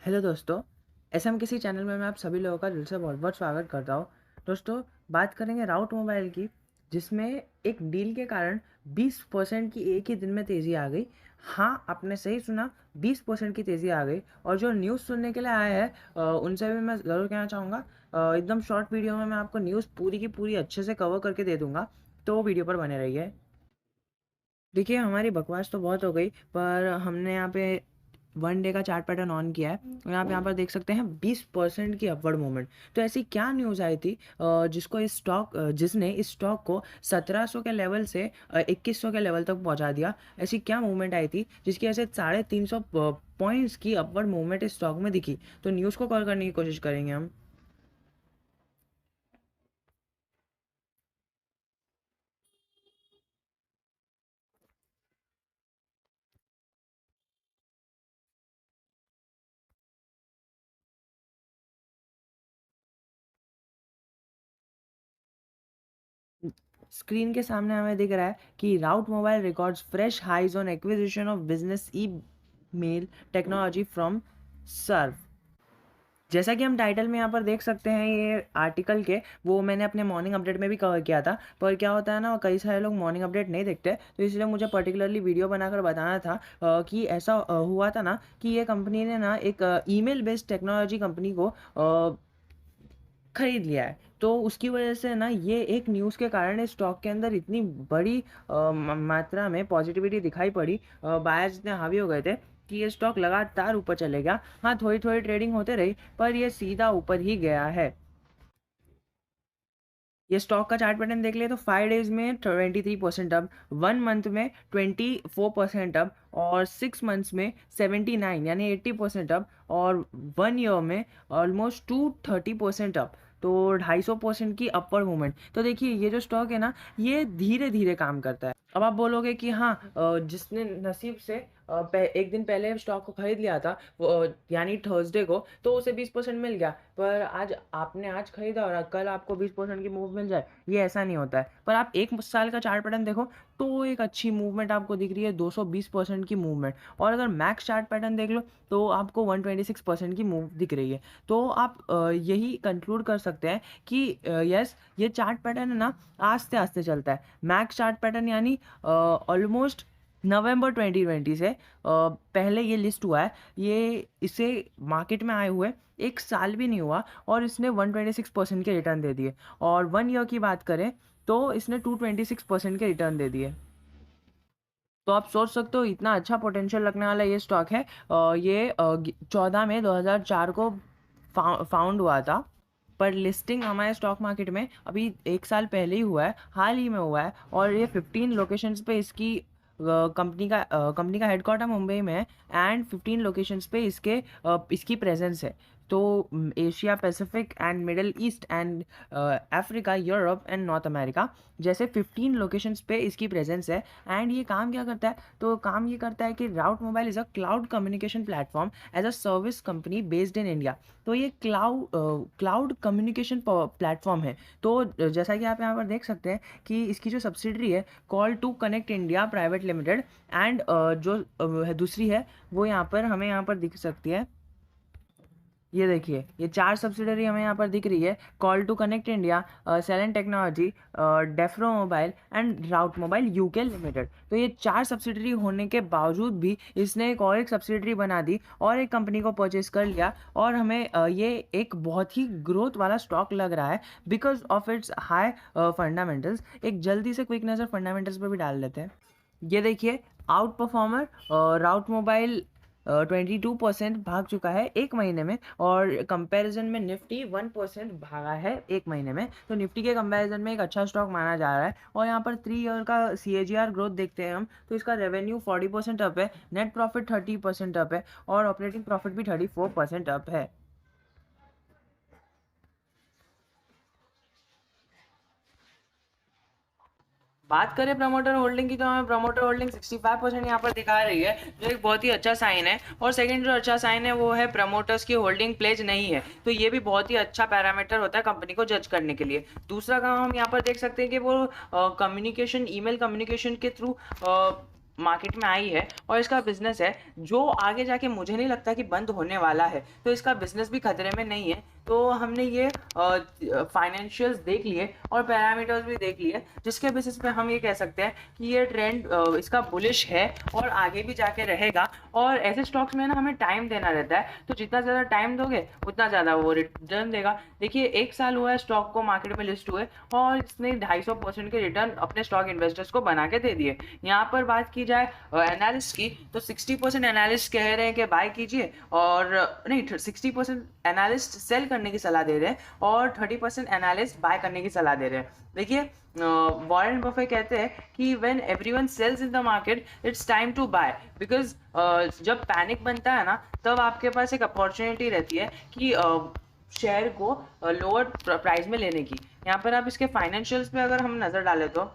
Hello दोस्तों, SM किसी channel में मैं आप सभी लोगों का दिल से बहुत बहुत स्वागत करता हूँ। दोस्तों, बात करेंगे राउट मोबाइल की, जिसमें एक डील के कारण 20% की एक ही दिन में तेज़ी आ गई। हाँ, आपने सही सुना, 20% की तेज़ी आ गई। और जो न्यूज़ सुनने के लिए आए हैं उनसे भी मैं ज़रूर कहना चाहूँगा, एकदम शॉर्ट वीडियो में मैं आपको न्यूज़ पूरी की पूरी अच्छे से कवर करके दे दूँगा, तो वीडियो पर बने रहिए। देखिए, हमारी बकवास तो बहुत हो गई, पर हमने यहाँ पे वन डे का चार्ट पैटर्न ऑन किया है और आप यहाँ पर देख सकते हैं 20% की अपवर्ड मूवमेंट। तो ऐसी क्या न्यूज़ आई थी जिसने इस स्टॉक को 1700 के लेवल से 2100 के लेवल तक पहुँचा दिया। ऐसी क्या मूवमेंट आई थी जिसकी वजह से 350 पॉइंट्स की अपवर्ड मूवमेंट इस स्टॉक में दिखी। तो न्यूज़ को कवर करने की कोशिश करेंगे हम। स्क्रीन के सामने हमें दिख रहा है कि Route Mobile records fresh highs on acquisition of business email technology from serve. जैसा कि हम टाइटल में यहाँ पर देख सकते हैं, ये आर्टिकल के वो मैंने अपने मॉर्निंग अपडेट में भी कवर किया था। पर क्या होता है ना, कई सारे लोग मॉर्निंग अपडेट नहीं देखते, तो इसलिए मुझे पर्टिकुलरली वीडियो बनाकर बताना था कि ऐसा हुआ था ना कि ये कंपनी ने ना एक ईमेल बेस्ड टेक्नोलॉजी कंपनी को खरीद लिया है। तो उसकी वजह से ना ये एक न्यूज़ के कारण इस स्टॉक के अंदर इतनी बड़ी मात्रा में पॉजिटिविटी दिखाई पड़ी, बायर्स इतने हावी हो गए थे कि ये स्टॉक लगातार ऊपर चले गया। हाँ, थोड़ी थोड़ी ट्रेडिंग होते रही, पर ये सीधा ऊपर ही गया है। ये स्टॉक का चार्ट पैटर्न देख लिए तो 5 डेज में 23% अप, 1 मंथ में 24% अप, और 6 मंथ्स में 79 यानी 80% अप, और 1 ईयर में ऑलमोस्ट 230% अप। तो 250% की अपवर्ड मूवमेंट। तो देखिए, ये जो स्टॉक है ना, ये धीरे धीरे काम करता है। अब आप बोलोगे कि हाँ, जिसने नसीब से एक दिन पहले स्टॉक को खरीद लिया था, यानी थर्सडे को, तो उसे 20% मिल गया। पर आज आपने आज खरीदा और कल आपको 20% की मूव मिल जाए, ये ऐसा नहीं होता है। पर आप 1 साल का चार्ट पैटर्न देखो तो एक अच्छी मूवमेंट आपको दिख रही है, 220% की मूवमेंट। और अगर मैक्स चार्ट पैटर्न देख लो तो आपको 126% की मूव दिख रही है। तो आप यही कंक्लूड कर सकते हैं कि यस, ये चार्ट पैटर्न है ना, आस्ते आस्ते चलता है। मैक्स चार्ट पैटर्न यानी ऑलमोस्ट नवंबर 2020 से पहले ये लिस्ट हुआ है। ये इसे मार्केट में आए हुए 1 साल भी नहीं हुआ और इसने 126% के रिटर्न दे दिए। और 1 ईयर की बात करें तो इसने 226% के रिटर्न दे दिए। तो आप सोच सकते हो इतना अच्छा पोटेंशियल रखने वाला ये स्टॉक है। ये 14 मई 2004 को फाउंड हुआ था, पर लिस्टिंग हमारे स्टॉक मार्केट में अभी 1 साल पहले ही हुआ है, हाल ही में हुआ है। और ये 15 लोकेशंस पे इसकी कंपनी का हेडक्वार्टर मुंबई में है, एंड 15 लोकेशंस पे इसकी प्रेजेंस है। तो Asia Pacific and middle east and Africa, Europe and north America जैसे 15 लोकेशंस पे इसकी प्रेजेंस है। एंड ये काम क्या करता है? तो काम ये करता है कि Route Mobile is a cloud communication platform as a service company based in India. तो ये क्लाउड कम्युनिकेशन प्लेटफॉर्म है। तो जैसा कि आप यहाँ पर देख सकते हैं कि इसकी जो सब्सिडरी है, call to connect India private limited, and जो दूसरी है वो यहाँ पर हमें यहाँ पर दिख सकती है। ये देखिए, ये 4 सब्सिडरी हमें यहाँ पर दिख रही है: call to connect India, Cellent technology, Defro Mobile and Route Mobile UK limited. तो ये 4 सब्सिडरी होने के बावजूद भी इसने एक और एक सब्सिडरी बना दी और एक कंपनी को परचेज कर लिया, और हमें ये एक बहुत ही ग्रोथ वाला स्टॉक लग रहा है because of its high fundamentals. एक जल्दी से क्विक नज़र फंडामेंटल्स पर भी डाल लेते हैं। ये देखिए, आउट परफॉर्मर राउट मोबाइल 22% भाग चुका है 1 महीने में, और कंपैरिजन में निफ्टी 1% भागा है 1 महीने में। तो निफ्टी के कंपैरिजन में एक अच्छा स्टॉक माना जा रहा है। और यहाँ पर 3 ईयर का CAGR ग्रोथ देखते हैं हम, तो इसका रेवेन्यू 40% अप है, नेट प्रॉफिट 30% अप है, और ऑपरेटिंग प्रॉफिट भी 34% अप है। बात करें प्रमोटर होल्डिंग की, तो हमें प्रमोटर होल्डिंग 65% यहाँ पर दिखा रही है, जो एक बहुत ही अच्छा साइन है। और सेकंड जो अच्छा साइन है वो है प्रमोटर्स की होल्डिंग प्लेज नहीं है। तो ये भी बहुत ही अच्छा पैरामीटर होता है कंपनी को जज करने के लिए। दूसरा काम हम यहाँ पर देख सकते हैं कि वो कम्युनिकेशन, ईमेल कम्युनिकेशन के थ्रू मार्केट में आई है और इसका बिजनेस है जो आगे जाके मुझे नहीं लगता कि बंद होने वाला है, तो इसका बिजनेस भी खतरे में नहीं है। तो हमने ये फाइनेंशियल्स देख लिए और पैरामीटर्स भी देख लिए, जिसके बेसिस पे हम ये कह सकते हैं कि ये ट्रेंड इसका बुलिश है और आगे भी जाके रहेगा। और ऐसे स्टॉक्स में ना हमें टाइम देना रहता है, तो जितना ज़्यादा टाइम दोगे उतना ज़्यादा वो रिटर्न देगा। देखिए 1 साल हुआ है स्टॉक को मार्केट में लिस्ट हुए और इसने 250% के रिटर्न अपने स्टॉक इन्वेस्टर्स को बना के दे दिए। यहाँ पर बात की जाए एनालिस्ट की, तो 60% एनालिस्ट कह रहे हैं कि बाय कीजिए, और नहीं 60% एनालिस्ट सेल करने की सलाह दे रहे हैं और 30% एनालिस्ट बाय करने की सलाह दे रहे हैं। देखिए वॉरेन बफे कहते हैं कि when everyone sells in the market it's time to buy, because जब पैनिक बनता है ना तब आपके पास एक अपॉर्चुनिटी रहती है कि शेयर को लोअर प्राइस में लेने की। यहाँ पर आप इसके फाइनेंशियल्स पे अगर हम नज़र डालें तो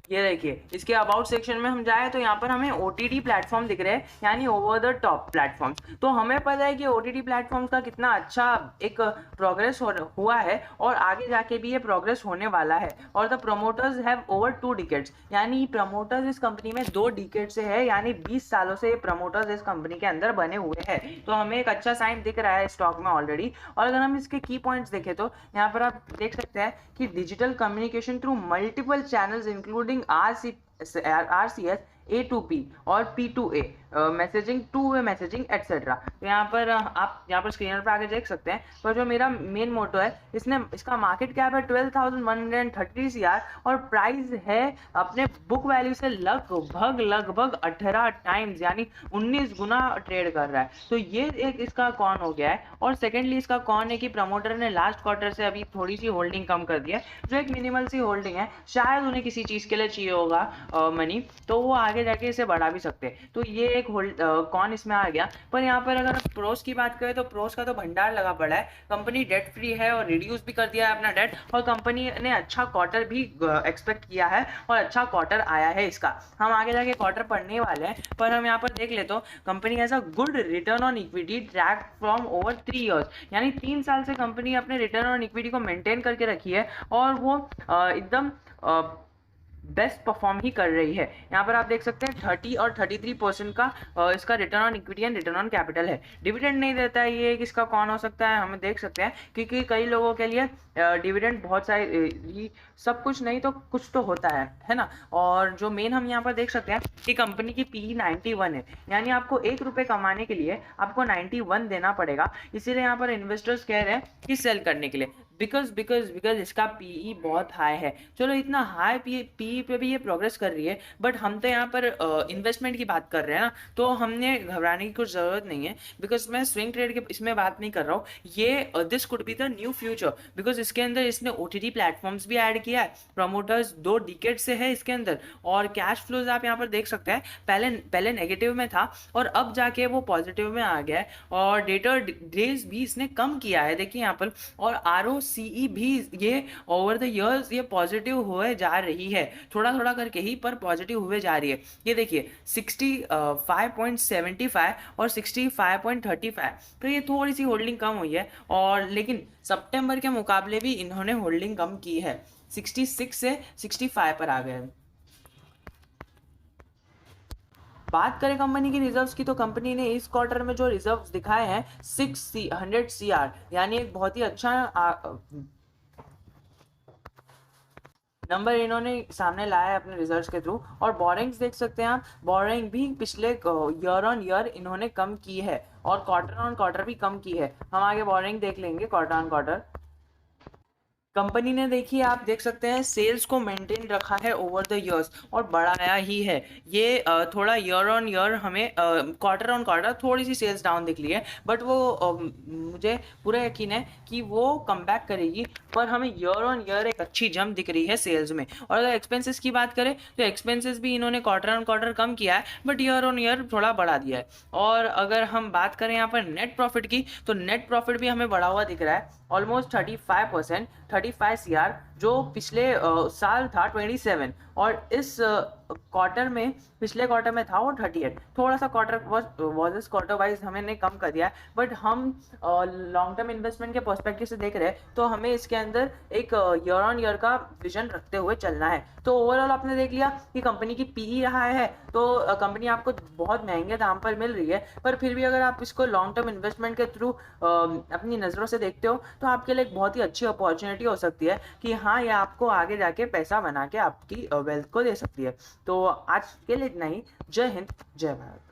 ये देखिए इसके अबाउट सेक्शन में हम जाए तो यहाँ पर हमें OTT प्लेटफॉर्म दिख रहे हैं, यानी ओवर द टॉप प्लेटफॉर्म। तो हमें पता है कि OTT प्लेटफॉर्म का कितना अच्छा एक प्रोग्रेस हुआ है और आगे जाके भी ये प्रोग्रेस होने वाला है। और the promoters have over 2 decades, यानी प्रमोटर्स इस कंपनी में 2 डिकेड से है, यानी 20 सालों से ये प्रमोटर्स इस कंपनी के अंदर बने हुए हैं। तो हमें एक अच्छा साइन दिख रहा है स्टॉक में ऑलरेडी। और अगर हम इसके की पॉइंट्स देखें तो यहाँ पर आप देख सकते हैं कि digital communication through multiple channels including RCS, A2P और P2A मैसेजिंग, 2 वे मैसेजिंग एटसेट्रा। तो यहाँ पर आप यहाँ पर स्क्रीनर पर आगे देख सकते हैं। पर जो मेरा मेन मोटो है, इसका मार्केट कैप है 12,130 CR और प्राइस है अपने बुक वैल्यू से लगभग 18 टाइम्स, यानी 19 गुना ट्रेड कर रहा है। तो ये एक इसका कॉन हो गया है। और सेकेंडली इसका कॉन है कि प्रमोटर ने लास्ट क्वार्टर से अभी थोड़ी सी होल्डिंग कम कर दी है, जो एक मिनिमल सी होल्डिंग है, शायद उन्हें किसी चीज़ के लिए चाहिए होगा मनी, तो वो आगे जाके इसे बढ़ा भी सकते हैं। तो ये एक कौन इसमें आ गया। पर यहाँ पर अगर प्रोस की बात करें तो प्रोस का तो भंडार लगा पड़ा है। कंपनी डेट फ्री है और रिड्यूस भी कर दिया है अपना डेट, और कंपनी ने अच्छा क्वार्टर भी एक्सपेक्ट किया है और अच्छा क्वार्टर आया है इसका। हम आगे जाके क्वार्टर पढ़ने वाले हैं, पर हम यहाँ पर देख ले तो company has a good return on equity track from over 3 years, यानी 3 साल से कंपनी अपने रिटर्न ऑन इक्विटी को मेंटेन करके रखी है और वो एकदम बेस्ट परफॉर्म ही कर रही है। यहाँ पर आप देख सकते हैं 30 और 33% का इसका return on equity and return on capital है। डिविडेंड नहीं देता है, ये किसका कौन हो सकता है हमें देख सकते हैं, क्योंकि कई लोगों के लिए डिविडेंड बहुत सारे सब कुछ नहीं तो कुछ तो होता है ना। और जो मेन हम यहाँ पर देख सकते हैं कि कंपनी की PE 91 है, यानी आपको 1 रुपये कमाने के लिए आपको 91 देना पड़ेगा। इसीलिए यहाँ पर इन्वेस्टर्स कह रहे हैं कि सेल करने के लिए, बिकॉज इसका PE बहुत हाई है। चलो इतना हाई PE पे भी ये प्रोग्रेस कर रही है, बट हम तो यहाँ पर इन्वेस्टमेंट की बात कर रहे हैं ना, तो हमने घबराने की कुछ ज़रूरत नहीं है। बिकॉज मैं स्विंग ट्रेड के इसमें बात नहीं कर रहा हूँ, ये this could be the new future, because इसके अंदर इसने OTT प्लेटफॉर्म्स भी ऐड किया है, प्रमोटर्स 2 डिकेड से है इसके अंदर, और कैश फ्लोज आप यहाँ पर देख सकते हैं पहले नेगेटिव में था और अब जाके वो पॉजिटिव में आ गया है, और डेटर डेज भी इसने कम किया है, देखिए यहाँ पर। और ROCE भी ये ओवर द ईयर्स ये पॉजिटिव हुए जा रही है, थोड़ा थोड़ा करके ही पर पॉजिटिव हुए जा रही है। ये देखिए 65.75 और 65.35, तो ये थोड़ी सी होल्डिंग कम हुई है, और लेकिन सितंबर के मुकाबले भी इन्होंने होल्डिंग कम की है, 66 से 65 पर आ गए। बात करें कंपनी की रिजर्व्स की, तो कंपनी ने इस क्वार्टर में जो रिजर्व्स दिखाए हैं 600 CR, यानी एक बहुत ही अच्छा नंबर इन्होंने सामने लाया है अपने रिजल्ट्स के थ्रू। और बोरिंग्स देख सकते हैं आप, बोरिंग भी पिछले ईयर ऑन ईयर इन्होंने कम की है और क्वार्टर ऑन क्वार्टर भी कम की है। हम आगे बोरिंग देख लेंगे क्वार्टर ऑन क्वार्टर। कंपनी ने देखिए आप देख सकते हैं सेल्स को मेंटेन रखा है ओवर द ईयर्स और बढ़ाया ही है। ये थोड़ा ईयर ऑन ईयर हमें क्वार्टर ऑन क्वार्टर थोड़ी सी सेल्स डाउन दिख रही है, बट वो मुझे पूरा यकीन है कि वो कम बैक करेगी, पर हमें ईयर ऑन ईयर एक अच्छी जंप दिख रही है सेल्स में। और अगर एक्सपेंसेस की बात करें तो एक्सपेंसेस भी इन्होंने क्वार्टर ऑन क्वार्टर कम किया है, बट ईयर ऑन ईयर थोड़ा बढ़ा दिया है। और अगर हम बात करें यहाँ पर नेट प्रॉफिट की, तो नेट प्रॉफिट भी हमें बढ़ा हुआ दिख रहा है ऑलमोस्ट 35%, 35 CR, जो पिछले साल था 27, और इस क्वार्टर में, पिछले क्वार्टर में था वो 38, थोड़ा सा क्वार्टर वाज क्वार्टर वाइज हमने कम कर दिया है, बट हम लॉन्ग टर्म इन्वेस्टमेंट के पर्सपेक्टिव से देख रहे हैं तो हमें इसके अंदर एक ईयर ऑन ईयर का विजन रखते हुए चलना है। तो ओवरऑल आपने देख लिया कि कंपनी की पीई रहा है, तो कंपनी आपको बहुत महंगे दाम पर मिल रही है, पर फिर भी अगर आप इसको लॉन्ग टर्म इन्वेस्टमेंट के थ्रू अपनी नज़रों से देखते हो तो आपके लिए एक बहुत ही अच्छी अपॉर्चुनिटी हो सकती है कि हाँ, ये आपको आगे जाके पैसा बना के आपकी वेल्थ को दे सकती है। तो आज के लिए इतना ही। जय हिंद, जय भारत।